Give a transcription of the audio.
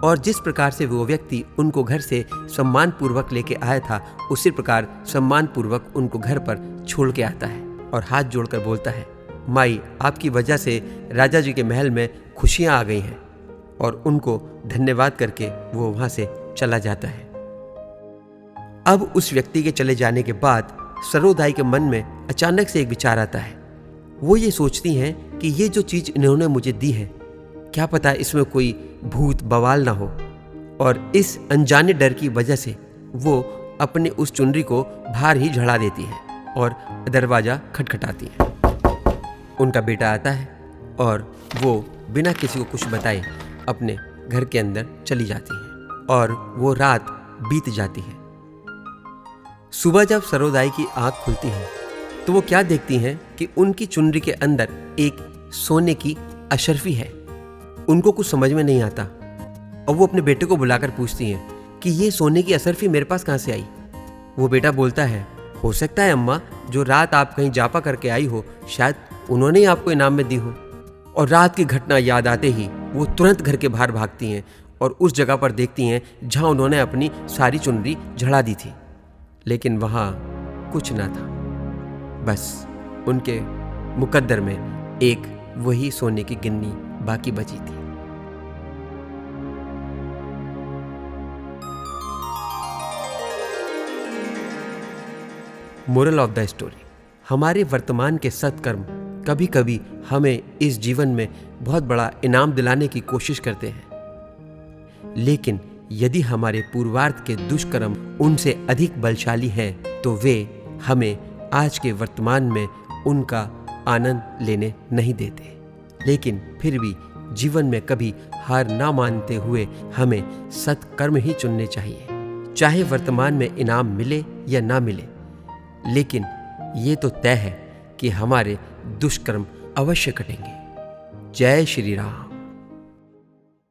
और जिस प्रकार से वो व्यक्ति उनको घर से सम्मान पूर्वक लेके आया था, उसी प्रकार सम्मान पूर्वक उनको घर पर छोड़ के आता है और हाथ जोड़कर बोलता है, माई, आपकी वजह से राजा जी के महल में खुशियाँ आ गई हैं। और उनको धन्यवाद करके वो वहाँ से चला जाता है। अब उस व्यक्ति के चले जाने के बाद सरोदाई के मन में अचानक से एक विचार आता है। वो ये सोचती हैं कि ये जो चीज़ इन्होंने मुझे दी है, क्या पता इसमें कोई भूत बवाल ना हो। और इस अनजाने डर की वजह से वो अपनी उस चुनरी को बाहर ही झड़ा देती है और दरवाज़ा खटखटाती है। उनका बेटा आता है और वो बिना किसी को कुछ बताए अपने घर के अंदर चली जाती है और वो रात बीत जाती है। सुबह जब सरोदाई की आंख खुलती है तो वो क्या देखती हैं कि उनकी चुनरी के अंदर एक सोने की अशर्फी है। उनको कुछ समझ में नहीं आता और वो अपने बेटे को बुलाकर पूछती हैं कि ये सोने की अशर्फी मेरे पास कहाँ से आई। वो बेटा बोलता है, हो सकता है अम्मा, जो रात आप कहीं जापा करके आई हो, शायद उन्होंने ही आपको इनाम में दी हो। और रात की घटना याद आते ही वो तुरंत घर के बाहर भागती हैं और उस जगह पर देखती हैं जहाँ उन्होंने अपनी सारी चुनरी झड़ा दी थी, लेकिन वहाँ कुछ ना था। बस उनके मुकद्दर में एक वही सोने की गिन्नी बाकी बची थी। मोरल ऑफ द स्टोरी, हमारे वर्तमान के सत्कर्म कभी कभी हमें इस जीवन में बहुत बड़ा इनाम दिलाने की कोशिश करते हैं, लेकिन यदि हमारे पूर्वार्ध के दुष्कर्म उनसे अधिक बलशाली हैं तो वे हमें आज के वर्तमान में उनका आनंद लेने नहीं देते। लेकिन फिर भी जीवन में कभी हार ना मानते हुए हमें सत्कर्म ही चुनने चाहिए, चाहे वर्तमान में इनाम मिले या ना मिले। लेकिन ये तो तय है कि हमारे दुष्कर्म अवश्य कटेंगे। जय श्री राम।